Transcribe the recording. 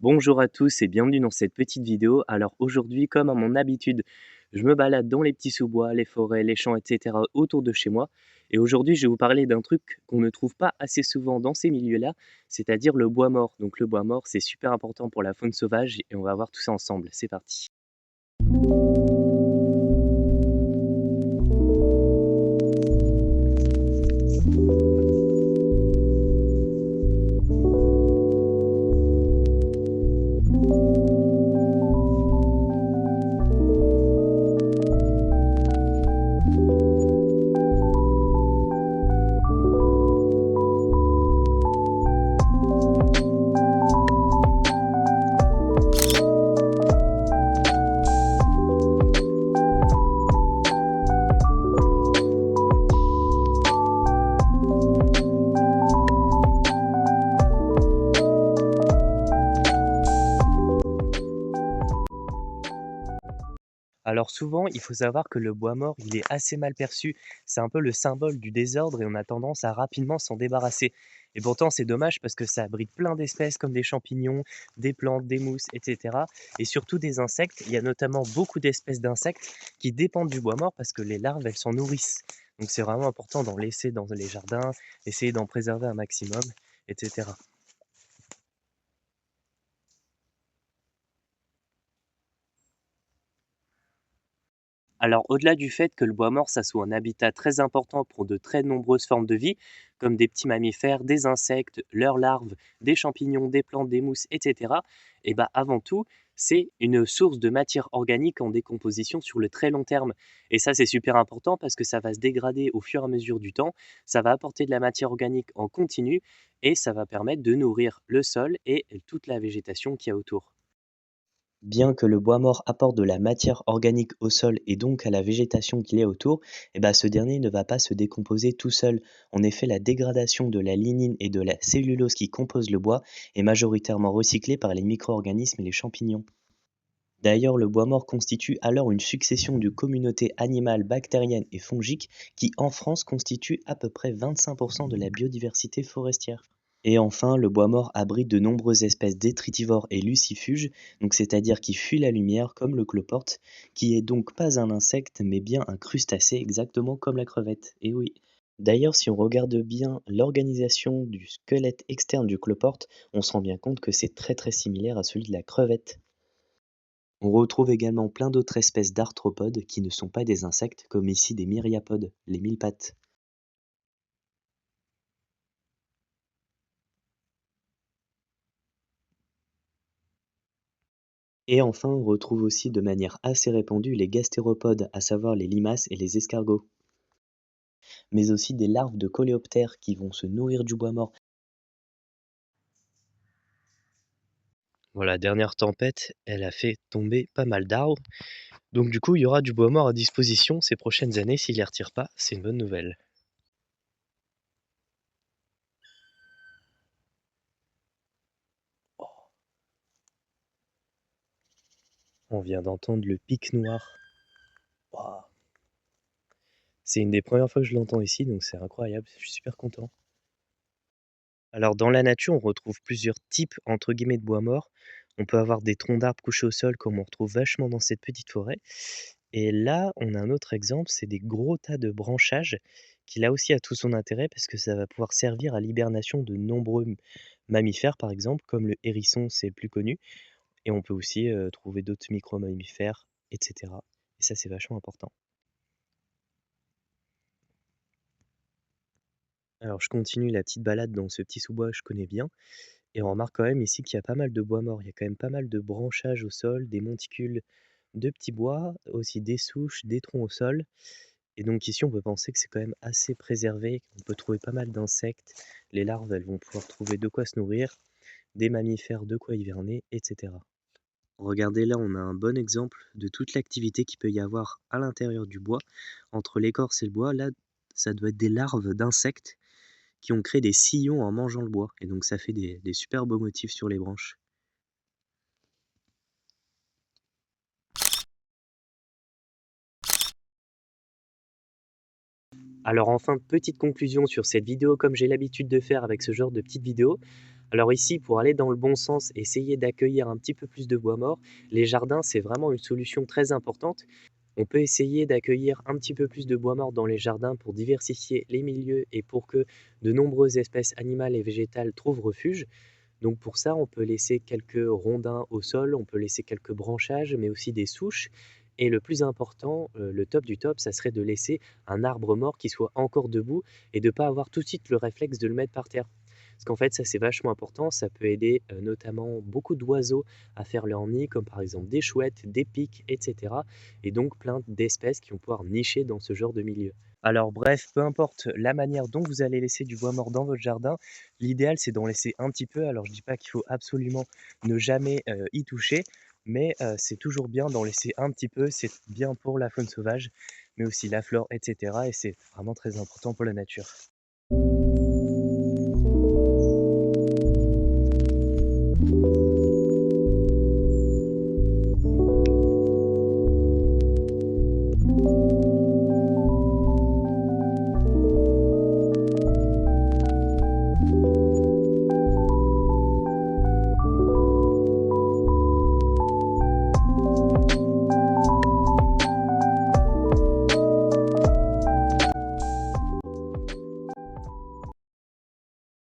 Bonjour à tous et bienvenue dans cette petite vidéo. Alors aujourd'hui, comme à mon habitude, je me balade dans les petits sous-bois, les forêts, les champs, etc. autour de chez moi. Et aujourd'hui, je vais vous parler d'un truc qu'on ne trouve pas assez souvent dans ces milieux-là, c'est-à-dire le bois mort. Donc le bois mort, c'est super important pour la faune sauvage et on va voir tout ça ensemble. C'est parti. Alors souvent, il faut savoir que le bois mort, il est assez mal perçu. C'est un peu le symbole du désordre et on a tendance à rapidement s'en débarrasser. Et pourtant, c'est dommage parce que ça abrite plein d'espèces comme des champignons, des plantes, des mousses, etc. Et surtout des insectes. Il y a notamment beaucoup d'espèces d'insectes qui dépendent du bois mort parce que les larves, elles s'en nourrissent. Donc c'est vraiment important d'en laisser dans les jardins, essayer d'en préserver un maximum, etc. Alors, au-delà du fait que le bois mort, ça soit un habitat très important pour de très nombreuses formes de vie, comme des petits mammifères, des insectes, leurs larves, des champignons, des plantes, des mousses, etc., et ben avant tout, c'est une source de matière organique en décomposition sur le très long terme. Et ça, c'est super important parce que ça va se dégrader au fur et à mesure du temps, ça va apporter de la matière organique en continu et ça va permettre de nourrir le sol et toute la végétation qui y a autour. Bien que le bois mort apporte de la matière organique au sol et donc à la végétation qu'il y a autour, ce dernier ne va pas se décomposer tout seul. En effet, la dégradation de la lignine et de la cellulose qui composent le bois est majoritairement recyclée par les micro-organismes et les champignons. D'ailleurs, le bois mort constitue alors une succession de communautés animales, bactériennes et fongiques qui, en France, constituent à peu près 25% de la biodiversité forestière. Et enfin, le bois mort abrite de nombreuses espèces détritivores et lucifuges, donc c'est-à-dire qui fuient la lumière comme le cloporte, qui est donc pas un insecte mais bien un crustacé exactement comme la crevette. Et oui. D'ailleurs, si on regarde bien l'organisation du squelette externe du cloporte, on se rend bien compte que c'est très similaire à celui de la crevette. On retrouve également plein d'autres espèces d'arthropodes qui ne sont pas des insectes, comme ici des myriapodes, les mille pattes. Et enfin, on retrouve aussi de manière assez répandue les gastéropodes, à savoir les limaces et les escargots, mais aussi des larves de coléoptères qui vont se nourrir du bois mort. Voilà, dernière tempête, elle a fait tomber pas mal d'arbres, donc du coup, il y aura du bois mort à disposition ces prochaines années s'ils les retirent pas, c'est une bonne nouvelle. Oh, on vient d'entendre le pic noir. Waouh. C'est une des premières fois que je l'entends ici, donc c'est incroyable, je suis super content. Alors dans la nature, on retrouve plusieurs types entre guillemets de bois mort. On peut avoir des troncs d'arbres couchés au sol comme on retrouve vachement dans cette petite forêt. Et là, on a un autre exemple, c'est des gros tas de branchages qui là aussi a tout son intérêt parce que ça va pouvoir servir à l'hibernation de nombreux mammifères par exemple, comme le hérisson, c'est le plus connu. Et on peut aussi trouver d'autres micro-mammifères, etc. Et ça, c'est vachement important. Alors je continue la petite balade dans ce petit sous-bois que je connais bien. Et on remarque quand même ici qu'il y a pas mal de bois mort. Il y a quand même pas mal de branchages au sol, des monticules de petits bois, aussi des souches, des troncs au sol. Et donc ici, on peut penser que c'est quand même assez préservé. On peut trouver pas mal d'insectes. Les larves, elles vont pouvoir trouver de quoi se nourrir, des mammifères, de quoi hiverner, etc. Regardez là, on a un bon exemple de toute l'activité qu'il peut y avoir à l'intérieur du bois. Entre l'écorce et le bois, là, ça doit être des larves d'insectes qui ont créé des sillons en mangeant le bois. Et donc ça fait des super beaux motifs sur les branches. Alors enfin, petite conclusion sur cette vidéo comme j'ai l'habitude de faire avec ce genre de petites vidéos. Alors ici, pour aller dans le bon sens, essayer d'accueillir un petit peu plus de bois mort, les jardins, c'est vraiment une solution très importante. On peut essayer d'accueillir un petit peu plus de bois mort dans les jardins pour diversifier les milieux et pour que de nombreuses espèces animales et végétales trouvent refuge. Donc pour ça, on peut laisser quelques rondins au sol, on peut laisser quelques branchages, mais aussi des souches. Et le plus important, le top du top, ça serait de laisser un arbre mort qui soit encore debout et de ne pas avoir tout de suite le réflexe de le mettre par terre. Parce qu'en fait, ça c'est vachement important, ça peut aider notamment beaucoup d'oiseaux à faire leur nid, comme par exemple des chouettes, des pics, etc. Et donc plein d'espèces qui vont pouvoir nicher dans ce genre de milieu. Alors bref, peu importe la manière dont vous allez laisser du bois mort dans votre jardin, l'idéal c'est d'en laisser un petit peu. Alors je dis pas qu'il faut absolument ne jamais y toucher, mais c'est toujours bien d'en laisser un petit peu. C'est bien pour la faune sauvage, mais aussi la flore, etc. Et c'est vraiment très important pour la nature.